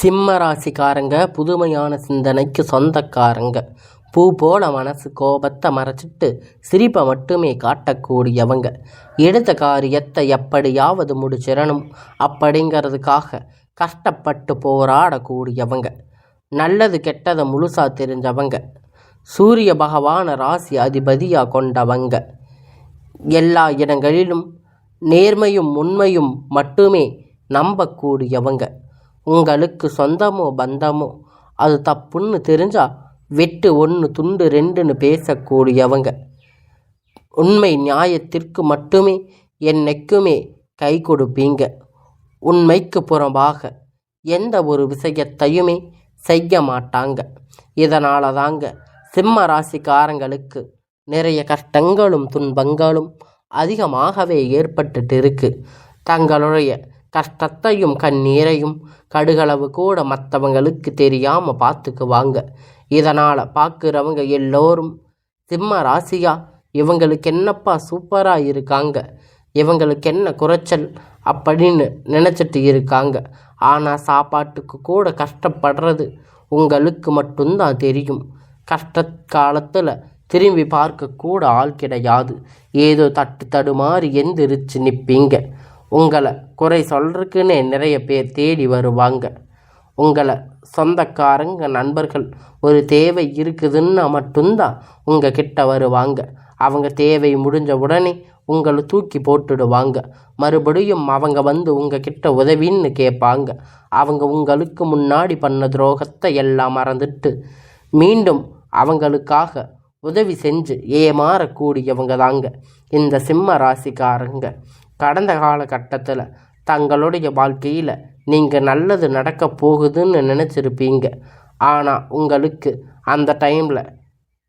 சிம்ம ராசிக்காரங்க புதுமையான சிந்தனைக்கு சொந்தக்காரங்க. பூ போல மனசு கோபத்தை மறைச்சிட்டு சிரிப்பை மட்டுமே காட்டக்கூடியவங்க. எடுத்த காரியத்தை எப்படியாவது முடிச்சிடணும் அப்படிங்கிறதுக்காக கஷ்டப்பட்டு போராடக்கூடியவங்க. நல்லது கெட்டதை முழுசா தெரிஞ்சவங்க. சூரிய பகவான ராசி அதிபதியாக கொண்டவங்க. எல்லா இடங்களிலும் நேர்மையும் உண்மையும் மட்டுமே நம்பக்கூடியவங்க. உங்களுக்கு சொந்தமோ பந்தமோ அது தப்புன்னு தெரிஞ்சா வெட்டு 1 துண்டு 2ன்னு பேசக்கூடியவங்க. உண்மை நியாயத்திற்கு மட்டுமே என்னைக்குமே கை கொடுப்பீங்க. உண்மைக்கு புறம்பாக எந்த ஒரு விஷயத்தையுமே செய்ய மாட்டாங்க. இதனால தாங்க சிம்ம ராசிக்காரங்களுக்கு நிறைய கஷ்டங்களும் துன்பங்களும் அதிகமாகவே ஏற்பட்டுட்டு இருக்கு. தங்களுடைய கஷ்டத்தையும் கண்ணீரையும் கடுகளவு கூட மற்றவங்களுக்கு தெரியாமல் பார்த்துக்குவாங்க. இதனால் பார்க்குறவங்க எல்லோரும் சிம்ம ராசியா இவங்களுக்கு என்னப்பா சூப்பராக இருக்காங்க, இவங்களுக்கு என்ன குறைச்சல் அப்படின்னு நினச்சிட்டு இருக்காங்க. ஆனால் சாப்பாட்டுக்கு கூட கஷ்டப்படுறது உங்களுக்கு மட்டும்தான் தெரியும். கஷ்ட காலத்தில் திரும்பி பார்க்கக்கூட ஆள் கிடையாது. ஏதோ தடுமாறி எந்திரிச்சு நிற்பீங்க. உங்களை குறை சொல்கிறதுக்குன்னே நிறைய பேர் தேடி வருவாங்க. உங்களை சொந்தக்காரங்க நண்பர்கள் ஒரு தேவை இருக்குதுன்னா மட்டும்தான் உங்கள் கிட்ட வருவாங்க. அவங்க தேவை முடிஞ்ச உடனே உங்களை தூக்கி போட்டுடுவாங்க. மறுபடியும் அவங்க வந்து உங்கள் கிட்ட உதவின்னு கேட்பாங்க. அவங்க உங்களுக்கு முன்னாடி பண்ண துரோகத்தை எல்லாம் மறந்துட்டு மீண்டும் அவங்களுக்காக உதவி செஞ்சு ஏமாறக்கூடியவங்க தாங்க இந்த சிம்ம ராசிக்காரங்க. கடந்த காலகட்டத்தில் தங்களுடைய வாழ்க்கையில் நீங்கள் நல்லது நடக்க போகுதுன்னு நினச்சிருப்பீங்க. ஆனால் உங்களுக்கு அந்த டைமில்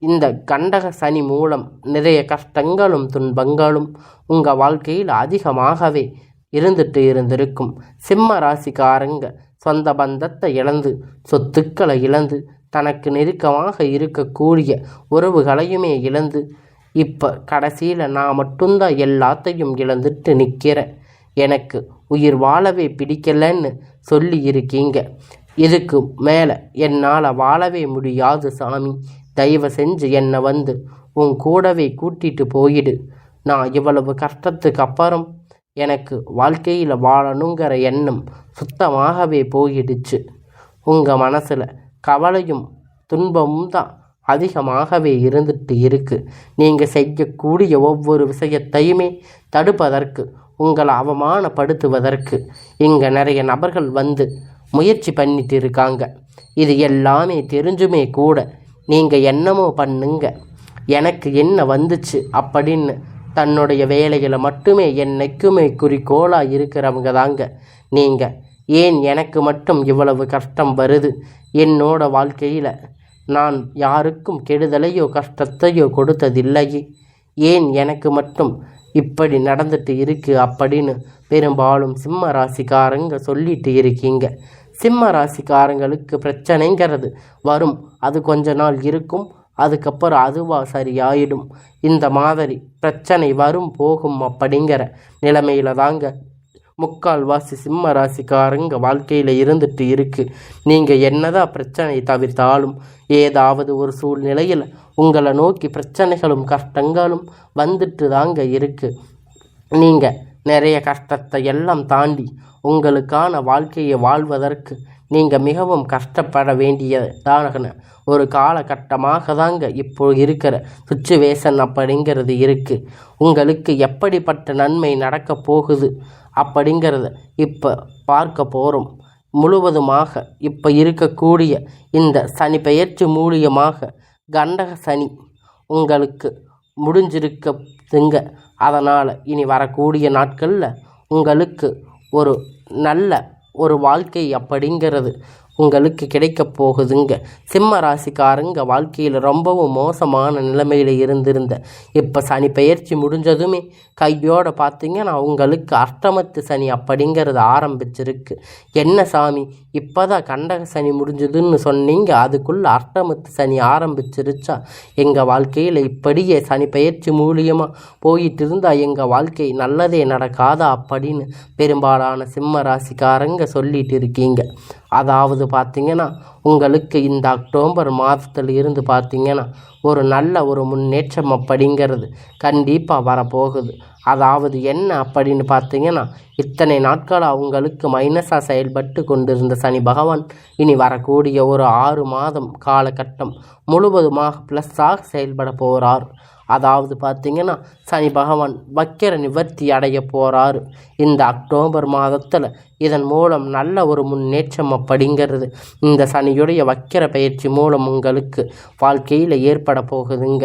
இந்த கண்டக சனி மூலம் நிறைய கஷ்டங்களும் துன்பங்களும் உங்கள் வாழ்க்கையில் அதிகமாகவே இருந்திருக்கும். சிம்ம ராசிக்காரங்க சொந்த பந்தத்தை இழந்து சொத்துக்களை இழந்து தனக்கு நெருக்கமாக இருக்கக்கூடிய உறவுகளையுமே இழந்து இப்போ கடைசியில் நான் மட்டும்தான் எல்லாத்தையும் இழந்துட்டு நிற்கிறேன், எனக்கு உயிர் வாழவே பிடிக்கலன்னு சொல்லி இருக்கீங்க. இதுக்கு மேலே என்னால் வாழவே முடியாது சாமி, தயவு செஞ்சு என்னை வந்து உன் கூடவே கூட்டிட்டு போயிடு. நான் இவ்வளவு கஷ்டத்துக்கு அப்புறம் எனக்கு வாழ்க்கையில் வாழணுங்கிற எண்ணம் சுத்தமாகவே போயிடுச்சு. உங்கள் மனசில் கவலையும் துன்பமும் தான் அதிகமாகவே இருந்துட்டு இருக்கு. நீங்கள் செய்யக்கூடிய ஒவ்வொரு விஷயத்தையுமே தடுப்பதற்கு, உங்களை அவமானப்படுத்துவதற்கு இங்கே நிறைய நபர்கள் வந்து முயற்சி பண்ணிட்டு இருக்காங்க. இது எல்லாமே தெரிஞ்சுமே கூட நீங்கள் என்னமோ பண்ணுங்க, எனக்கு என்ன வந்துச்சு அப்படின்னு தன்னுடைய வேலைகளை மட்டுமே என்னைக்குமே குறிக்கோளாக இருக்கிறவங்க தாங்க நீங்கள். ஏன் எனக்கு மட்டும் இவ்வளவு கஷ்டம் வருது, என்னோட வாழ்க்கையில் நான் யாருக்கும் கெடுதலையோ கஷ்டத்தையோ கொடுத்ததில்லையே, ஏன் எனக்கு மட்டும் இப்படி நடந்துட்டு இருக்கு அப்படின்னு பெரும்பாலும் சிம்ம ராசிக்காரங்க சொல்லிட்டு இருக்கீங்க. சிம்ம ராசிக்காரங்களுக்கு பிரச்சனைங்கிறது வரும், அது கொஞ்ச நாள் இருக்கும், அதுக்கப்புறம் அதுவாக சரியாயிடும். இந்த மாதிரி பிரச்சனை வரும் போகும் அப்படிங்கிற நிலைமையில தாங்க முக்கால்வாசி சிம்ம ராசிக்காரங்க வாழ்க்கையில் இருந்துட்டு இருக்கு. நீங்கள் என்னதான் பிரச்சனை தவிர்த்தாலும் ஏதாவது ஒரு சூழ்நிலையில் உங்களை நோக்கி பிரச்சனைகளும் கஷ்டங்களும் வந்துட்டு தாங்க இருக்கு. நீங்கள் நிறைய கஷ்டத்தை எல்லாம் தாண்டி உங்களுக்கான வாழ்க்கையை வாழ்வதற்கு நீங்கள் மிகவும் கஷ்டப்பட வேண்டியதான ஒரு காலகட்டமாக தாங்க இப்போ இருக்கிற சுச்சுவேஷன் அப்படிங்கிறது இருக்குது. உங்களுக்கு எப்படிப்பட்ட நன்மை நடக்க போகுது அப்படிங்கிறத இப்போ பார்க்க போகிறோம். முழுவதுமாக இப்போ இருக்கக்கூடிய இந்த சனி பெயர்ச்சி மூலியமாக கண்டக சனி உங்களுக்கு முடிஞ்சிருக்குங்க. அதனால் இனி வரக்கூடிய நாட்களில் உங்களுக்கு ஒரு நல்ல ஒரு வாழ்க்கை அப்படிங்கிறது உங்களுக்கு கிடைக்க போகுதுங்க. சிம்ம ராசிக்காரங்க வாழ்க்கையில் ரொம்பவும் மோசமான நிலைமையில் இருந்திருந்த இப்போ சனி பெயர்ச்சி முடிஞ்சதுமே கையோடு பார்த்தீங்கன்னா உங்களுக்கு அஷ்டமத்து சனி அப்படிங்கிறது ஆரம்பிச்சிருக்கு. என்ன சாமி இப்போ தான் கண்டக சனி முடிஞ்சதுன்னு சொன்னீங்க, அதுக்குள்ளே அஷ்டமத்து சனி ஆரம்பிச்சிருச்சா? எங்கள் வாழ்க்கையில் இப்படியே சனி பெயர்ச்சி மூலியமாக போயிட்டு இருந்தால் எங்கள் வாழ்க்கை நல்லதே நடக்காதா அப்படின்னு பெரும்பாலான சிம்ம ராசிக்காரங்க சொல்லிட்டு இருக்கீங்க. அதாவது பார்த்திங்கன்னா உங்களுக்கு இந்த அக்டோபர் மாதத்தில் இருந்து பார்த்திங்கன்னா ஒரு நல்ல ஒரு முன்னேற்றம் அப்படிங்கிறது கண்டிப்பாக வரப்போகுது. அதாவது என்ன அப்படின்னு பார்த்திங்கன்னா இத்தனை நாட்களாக உங்களுக்கு மைனஸாக செயல்பட்டு கொண்டிருந்த சனி பகவான் இனி வரக்கூடிய ஒரு 6 மாதம் காலகட்டம் முழுவதுமாக ப்ளஸ்ஸாக செயல்பட போகிறார். அதாவது பார்த்திங்கன்னா சனி பகவான் வக்கிர நிவர்த்தி அடைய போகிறாரு இந்த அக்டோபர் மாதத்தில். இதன் மூலம் நல்ல ஒரு முன்னேற்றம் அப்படிங்கிறது இந்த சனியுடைய வக்கிர பயிற்சி மூலம் உங்களுக்கு வாழ்க்கையில் ஏற்பட போகுதுங்க.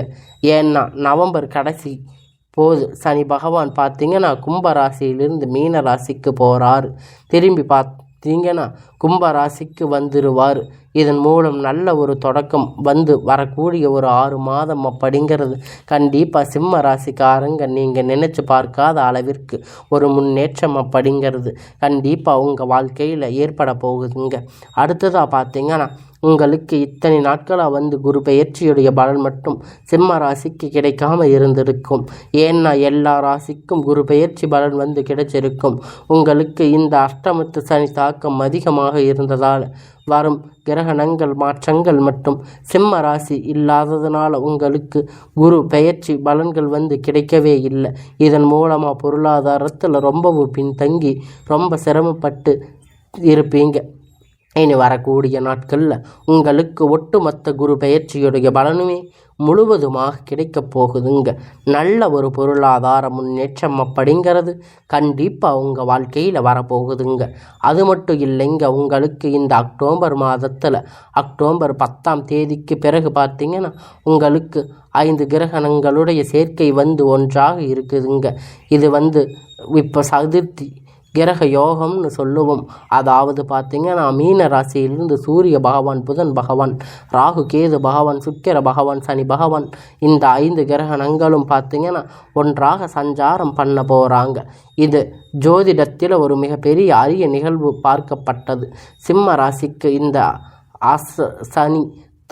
ஏன்னா நவம்பர் கடைசி போது சனி பகவான் பார்த்திங்கன்னா கும்பராசியிலிருந்து மீன ராசிக்கு போகிறாரு. திரும்பி பார்த்தீங்கன்னா கும்பராசிக்கு வந்துடுவார். இதன் மூலம் நல்ல ஒரு தொடக்கம் வந்து வரக்கூடிய ஒரு 6 மாதம் அப்படிங்கிறது கண்டிப்பாக சிம்ம ராசிக்காரங்க நீங்கள் நினச்சி பார்க்காத அளவிற்கு ஒரு முன்னேற்றம் அப்படிங்கிறது கண்டிப்பாக உங்கள் வாழ்க்கையில் ஏற்பட போகுதுங்க. அடுத்ததாக பார்த்தீங்கன்னா உங்களுக்கு இத்தனை நாட்களாக வந்து குரு பெயர்ச்சியுடைய பலன் மட்டும் சிம்ம ராசிக்கு கிடைக்காம இருந்திருக்கும். ஏன்னா எல்லா ராசிக்கும் குரு பெயர்ச்சி பலன் வந்து கிடைச்சிருக்கும். உங்களுக்கு இந்த அஷ்டமத்து சனி தாக்கம் அதிகமாக இருந்ததால் வரும் கிரகணங்கள் மாற்றங்கள் மற்றும் சிம்ம ராசி இல்லாததுனால உங்களுக்கு குரு பெயர்ச்சி பலன்கள் வந்து கிடைக்கவே இல்லை. இதன் மூலமாக பொருளாதாரத்தில் ரொம்பவும் பின்தங்கி ரொம்ப சிரமப்பட்டு இருப்பீங்க. இனி வரக்கூடிய நாட்களில் உங்களுக்கு ஒட்டுமொத்த குரு பெயர்ச்சியுடைய பலனுமே முழுவதுமாக கிடைக்கப் போகுதுங்க. நல்ல ஒரு பொருளாதார முன்னேற்றம் அப்படிங்கிறது கண்டிப்பாக உங்கள் வாழ்க்கையில் வரப்போகுதுங்க. அது மட்டும் இல்லைங்க, உங்களுக்கு இந்த அக்டோபர் மாதத்தில் அக்டோபர் 10ஆம் தேதிக்கு பிறகு பார்த்திங்கன்னா உங்களுக்கு 5 கிரகணங்களுடைய சேர்க்கை வந்து ஒன்றாக இருக்குதுங்க. இது வந்து இப்போ சதுர்த்தி கிரக யோகம்னு சொல்லுவோம். அதாவது பார்த்திங்கன்னா மீன ராசியிலிருந்து சூரிய பகவான், புதன் பகவான், ராகு கேது பகவான், சுக்கிர பகவான், சனி பகவான் இந்த 5 கிரகணங்களும் பார்த்திங்கன்னா ஒன்றாக சஞ்சாரம் பண்ண போகிறாங்க. இது ஜோதிடத்தில் ஒரு மிகப்பெரிய அரிய நிகழ்வு பார்க்கப்பட்டது. சிம்ம ராசிக்கு இந்த சனி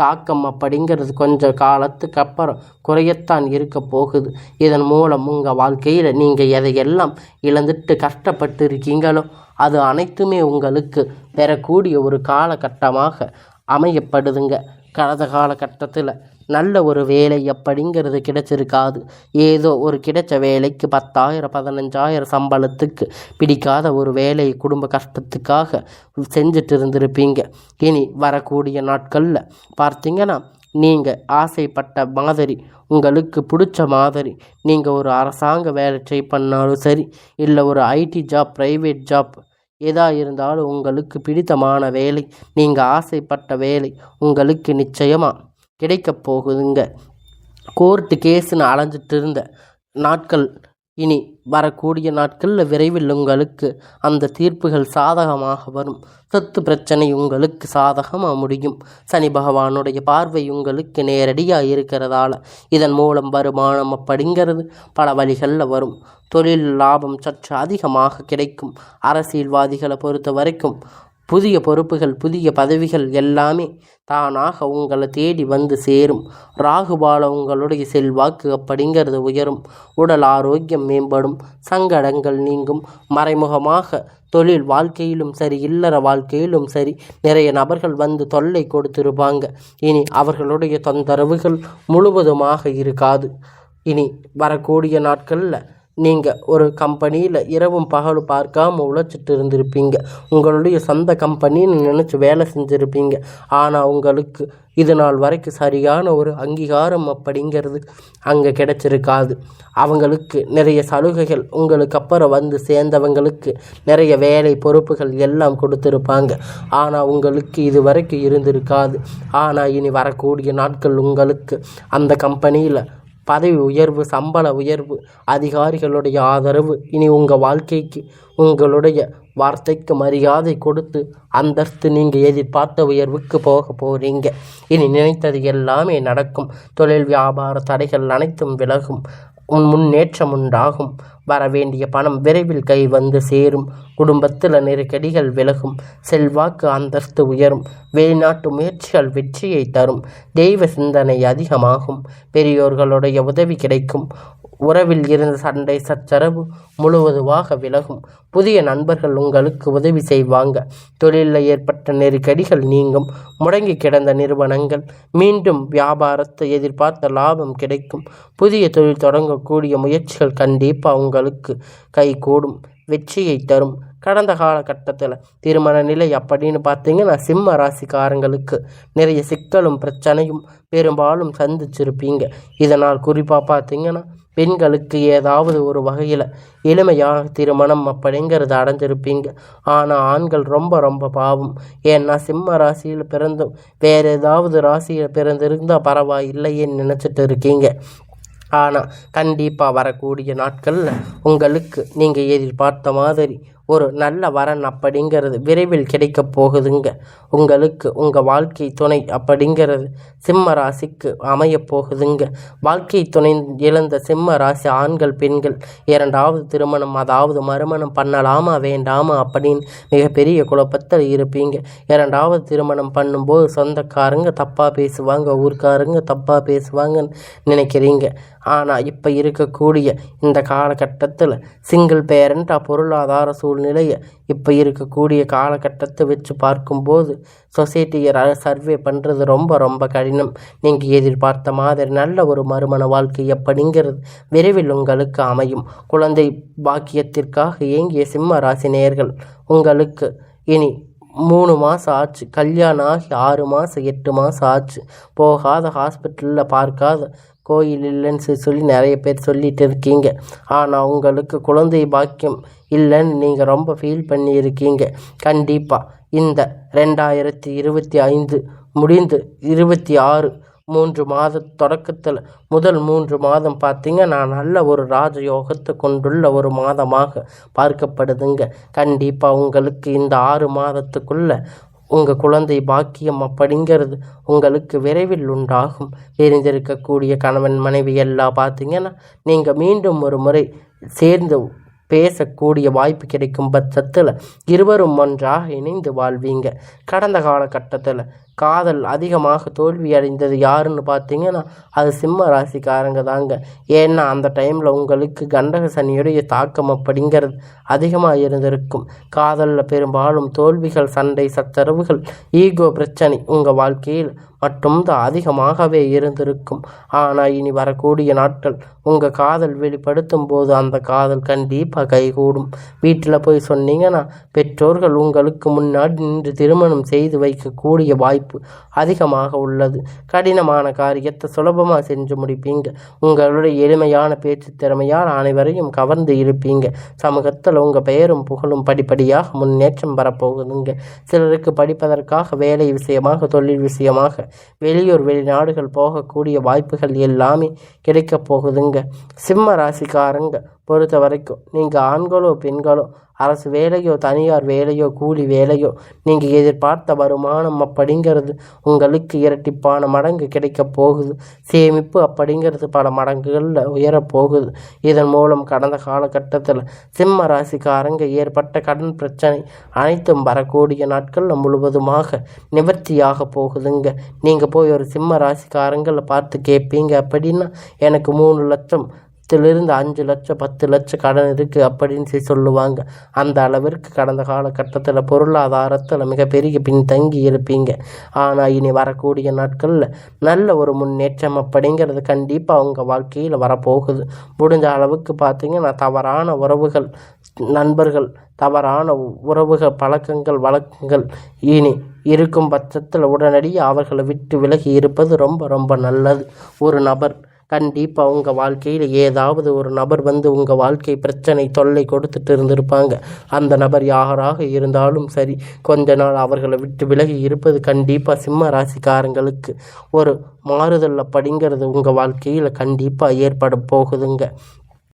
தாக்கம் அப்படிங்கிறது கொஞ்ச காலத்துக்கு அப்புறம் குறையத்தான் இருக்க போகுது. இதன் மூலம் உங்கள் வாழ்க்கையில் நீங்கள் எதையெல்லாம் இழந்துட்டு கஷ்டப்பட்டு இருக்கீங்களோ அது அனைத்துமே உங்களுக்கு பெறக்கூடிய ஒரு காலகட்டமாக அமையப்படுதுங்க. கடந்த காலகட்டத்தில் நல்ல ஒரு வேலை அப்படிங்கிறது கிடைச்சிருக்காது. ஏதோ ஒரு கிடைச்ச வேலைக்கு 10,000 15,000 சம்பளத்துக்கு பிடிக்காத ஒரு வேலையை குடும்ப கஷ்டத்துக்காக செஞ்சுட்டு இருந்திருப்பீங்க. இனி வரக்கூடிய நாட்களில் பார்த்திங்கன்னா நீங்கள் ஆசைப்பட்ட மாதிரி உங்களுக்கு பிடிச்ச மாதிரி நீங்கள் ஒரு அரசாங்க வேலை ட்ரை பண்ணாலும் சரி, இல்லை ஒரு ஐடி ஜாப், ப்ரைவேட் ஜாப் எதாக இருந்தாலும் உங்களுக்கு பிடித்தமான வேலை, நீங்கள் ஆசைப்பட்ட வேலை உங்களுக்கு நிச்சயமாக கிடைக்கப் போகுதுங்க. கோர்ட்டு கேஸுன்னு அலைஞ்சிட்டு இருந்த நாட்கள் இனி வரக்கூடிய நாட்களில் விரைவில் உங்களுக்கு அந்த தீர்ப்புகள் சாதகமாக வரும். சொத்து பிரச்சனை உங்களுக்கு சாதகமாக முடியும். சனி பகவானுடைய பார்வை உங்களுக்கு நேரடியாக இருக்கிறதால இதன் மூலம் வருமானம் அப்படிங்கிறது பல வழிகளில் வரும். தொழில் லாபம் சற்று அதிகமாக கிடைக்கும். அரசியல்வாதிகளை பொறுத்த வரைக்கும் புதிய பொறுப்புகள், புதிய பதவிகள் எல்லாமே தானாக உங்களை தேடி வந்து சேரும். ராகுபால உங்களுடைய செல்வாக்கு அப்படிங்கிறது உயரும். உடல் ஆரோக்கியம் மேம்படும். சங்கடங்கள் நீங்கும். மறைமுகமாக தொழில் வாழ்க்கையிலும் சரி, இல்லற வாழ்க்கையிலும் சரி நிறைய நபர்கள் வந்து தொல்லை கொடுத்திருப்பாங்க. இனி அவர்களுடைய தொந்தரவுகள் முழுவதுமாக இருக்காது. இனி வரக்கூடிய நாட்களில் நீங்கள் ஒரு கம்பெனியில் இரவும் பகலும் பார்க்காம உழைச்சிட்டு இருந்திருப்பீங்க. உங்களுடைய சொந்த கம்பெனின்னு நினச்சி வேலை செஞ்சுருப்பீங்க. ஆனால் உங்களுக்கு இது நாள் வரைக்கும் சரியான ஒரு அங்கீகாரம் அப்படிங்கிறது அங்கே கிடைச்சிருக்காது. அவங்களுக்கு நிறைய சலுகைகள், உங்களுக்கு அப்புறம் வந்து சேர்ந்தவங்களுக்கு நிறைய வேலை பொறுப்புகள் எல்லாம் கொடுத்துருப்பாங்க. ஆனால் உங்களுக்கு இது வரைக்கும் இருந்திருக்காது. ஆனால் இனி வரக்கூடிய நாட்கள் உங்களுக்கு அந்த கம்பெனியில் பதவி உயர்வு, சம்பள உயர்வு, அதிகாரிகளுடைய ஆதரவு, இனி உங்கள் வாழ்க்கைக்கு உங்களுடைய வார்த்தைக்கு மரியாதை கொடுத்து அந்தஸ்து நீங்கள் எதிர்பார்த்த உயர்வுக்கு போக போகிறீங்க. இனி நினைத்தது எல்லாமே நடக்கும். தொழில் வியாபார தடைகள் அனைத்தும் விலகும். முன்னேற்றம் உண்டாகும். வரவேண்டிய பணம் விரைவில் கை வந்து சேரும். குடும்பத்தில் நெருக்கடிகள் விலகும். செல்வாக்கு அந்தஸ்து உயரும். வெளிநாட்டு முயற்சிகள் வெற்றியை தரும். தெய்வ சிந்தனை அதிகமாகும். பெரியோர்களுடைய உதவி கிடைக்கும். உறவில் இருந்த சண்டை சச்சரவு முழுவதுமாக விலகும். புதிய நண்பர்கள் உங்களுக்கு உதவி செய்வாங்க. தொழிலில் ஏற்பட்ட நெருக்கடிகள் நீங்கும். முடங்கி கிடந்த நிறுவனங்கள் மீண்டும் வியாபாரத்தை எதிர்பார்த்த லாபம் கிடைக்கும். புதிய தொழில் தொடங்கக்கூடிய முயற்சிகள் கண்டிப்பாக உங்களுக்கு கைகூடும், வெற்றியை தரும். கடந்த காலகட்டத்தில் திருமண நிலை அப்படின்னு பார்த்தீங்கன்னா சிம்ம ராசிக்காரங்களுக்கு நிறைய சிக்கலும் பிரச்சனையும் பெரும்பாலும் சந்திச்சிருப்பீங்க. இதனால் குறிப்பாக பார்த்தீங்கன்னா பெண்களுக்கு ஏதாவது ஒரு வகையில் எளிமையாக திருமணம் அப்படிங்கிறது அடைஞ்சிருப்பீங்க. ஆனால் ஆண்கள் ரொம்ப ரொம்ப பாவம். ஏன்னா சிம்ம ராசியில் பிறந்தும் வேறு ஏதாவது ராசியில் பிறந்திருந்தால் பரவாயில்லையேன்னு நினச்சிட்டு இருக்கீங்க. ஆனால் கண்டிப்பாக வரக்கூடிய நாட்களில் உங்களுக்கு நீங்கள் எதிர்பார்த்த மாதிரி ஒரு நல்ல வரன் அப்படிங்கிறது விரைவில் கிடைக்க போகுதுங்க. உங்களுக்கு உங்கள் வாழ்க்கை துணை அப்படிங்கிறது சிம்ம ராசிக்கு அமைய போகுதுங்க. வாழ்க்கை துணை இழந்த சிம்ம ராசி ஆண்கள் பெண்கள் இரண்டாவது திருமணம் அதாவது மறுமணம் பண்ணலாமா வேண்டாமா அப்படின்னு மிகப்பெரிய குழப்பத்தில் இருப்பீங்க. இரண்டாவது திருமணம் பண்ணும்போது சொந்தக்காரங்க தப்பாக பேசுவாங்க, ஊர்க்காரங்க தப்பாக பேசுவாங்கன்னு நினைக்கிறீங்க. ஆனால் இப்போ இருக்கக்கூடிய இந்த காலகட்டத்தில் சிங்கிள் பேரண்ட்டாக பொருளாதார சூழ்நிலையை இப்போ இருக்கக்கூடிய காலகட்டத்தை வச்சு பார்க்கும்போது சொசைட்டியை சர்வே பண்ணுறது ரொம்ப ரொம்ப கடினம். நீங்கள் எதிர்பார்த்த மாதிரி நல்ல ஒரு மறுமண வாழ்க்கை அப்படிங்கிறது விரைவில் உங்களுக்கு அமையும். குழந்தை பாக்கியத்திற்காக ஏங்கிய சிம்ம ராசி நேயர்கள் உங்களுக்கு இனி 3 மாதம் ஆச்சு, கல்யாணம் ஆகி 6 மாதம் 8 மாதம் ஆச்சு, போகாத ஹாஸ்பிட்டலில் பார்க்காத கோயில் இல்லைன்னு சொல்லி நிறைய பேர் சொல்லிட்டு இருக்கீங்க. ஆனால் உங்களுக்கு குழந்தை பாக்கியம் இல்லைன்னு நீங்கள் ரொம்ப ஃபீல் பண்ணியிருக்கீங்க. கண்டிப்பாக இந்த 2025 முடிந்து 26 3 மாத தொடக்கத்தில் முதல் 3 மாதம் பார்த்தீங்கன்னா நல்ல ஒரு ராஜயோகத்தை கொண்டுள்ள ஒரு மாதமாக பார்க்கப்படுதுங்க. கண்டிப்பாக உங்களுக்கு இந்த 6 மாதத்துக்குள்ளே உங்கள் குழந்தை பாக்கியம் அப்படிங்கிறது உங்களுக்கு விரைவில் உண்டாகும். தெரிந்திருக்கக்கூடிய கணவன் மனைவி எல்லாம் பார்த்தீங்கன்னா நீங்கள் மீண்டும் ஒரு முறை சேர்ந்து பேசக்கூடிய வாய்ப்பு கிடைக்கும் பட்சத்தில் இருவரும் ஒன்றாக இணைந்து வாழ்வீங்க. கடந்த காலகட்டத்தில் காதல் அதிகமாக தோல்வி அடைந்தது யாருன்னு பார்த்தீங்கன்னா அது சிம்ம ராசிக்காரங்க தாங்க. ஏன்னா அந்த டைமில் உங்களுக்கு கண்டக சனியுடைய தாக்கம் அப்படிங்கிறது அதிகமாக இருந்திருக்கும். காதலில் பெரும்பாலும் தோல்விகள், சண்டை சச்சரவுகள், ஈகோ பிரச்சனை உங்கள் வாழ்க்கையில் மட்டும்தான் அதிகமாகவே இருந்திருக்கும். ஆனால் இனி வரக்கூடிய நாட்கள் உங்கள் காதல் வெளிப்படுத்தும் போது அந்த காதல் கண்டிப்பாக கைகூடும். வீட்டில் போய் சொன்னீங்கன்னா பெற்றோர்கள் உங்களுக்கு முன்னாடி நின்று திருமணம் செய்து வைக்கக்கூடிய வாய்ப்பு அதிகமாக உள்ளது. கடினமான காரியத்தை சுலபமாக செஞ்சு முடிப்பீங்க. உங்களுடைய எளிமையான பேச்சு திறமையால் அனைவரையும் கவர்ந்து இருப்பீங்க. சமூகத்தில் உங்கள் பெயரும் புகழும் படிப்படியாக முன்னேற்றம் வரப்போகுதுங்க. சிலருக்கு படிப்பதற்காக வேலை விஷயமாக, தொழில் விஷயமாக வெளியூர் வெளிநாடுகள் போகக்கூடிய வாய்ப்புகள் எல்லாமே கிடைக்கப் போகுதுங்க. சிம்ம ராசிக்காரங்க பொறுத்த வரைக்கும் நீங்கள் ஆண்களோ பெண்களோ அரசு வேலையோ தனியார் வேலையோ கூலி வேலையோ நீங்கள் எதிர்பார்த்த வருமானம் அப்படிங்கிறது உங்களுக்கு இரட்டிப்பான மடங்கு கிடைக்க போகுது. சேமிப்பு அப்படிங்கிறது பல மடங்குகளில் உயரப்போகுது. இதன் மூலம் கடந்த காலகட்டத்தில் சிம்ம ராசிக்காரங்க ஏற்பட்ட கடன் பிரச்சனை அனைத்தும் வரக்கூடிய நாட்களில் முழுவதுமாக நிவர்த்தியாக போகுதுங்க. நீங்கள் போய் ஒரு சிம்ம ராசிக்காரங்களை பார்த்து கேட்பீங்க அப்படின்னா எனக்கு 3 லட்சம் இருந்து 5 லட்சம் 10 லட்சம் கடன் இருக்குது அப்படின்னு சொல்லுவாங்க. அந்த அளவிற்கு கடந்த காலகட்டத்தில் பொருளாதாரத்தில் மிகப்பெரிய பின்தங்கி இருப்பீங்க. ஆனால் இனி வரக்கூடிய நாட்களில் நல்ல ஒரு முன்னேற்றம் அப்படிங்கிறது கண்டிப்பாக அவங்க வாழ்க்கையில் வரப்போகுது. முடிஞ்ச அளவுக்கு பார்த்தீங்கன்னா தவறான உறவுகள், நண்பர்கள், தவறான உறவுகள், பழக்கங்கள், வழக்கங்கள் இனி இருக்கும் பட்சத்தில் உடனடியாக அவர்களை விட்டு விலகி இருப்பது ரொம்ப ரொம்ப நல்லது. ஒரு நபர் கண்டிப்பாக உங்கள் வாழ்க்கையில் ஏதாவது ஒரு நபர் வந்து உங்கள் வாழ்க்கை பிரச்சனை தொல்லை கொடுத்துட்டு இருந்திருப்பாங்க. அந்த நபர் யாராக இருந்தாலும் சரி, கொஞ்ச நாள் அவர்களை விட்டு விலகி இருப்பது கண்டிப்பாக சிம்ம ராசிக்காரங்களுக்கு ஒரு மாறுதல் அப்படிங்கிறது உங்கள் வாழ்க்கையில் கண்டிப்பாக ஏற்பட போகுதுங்க.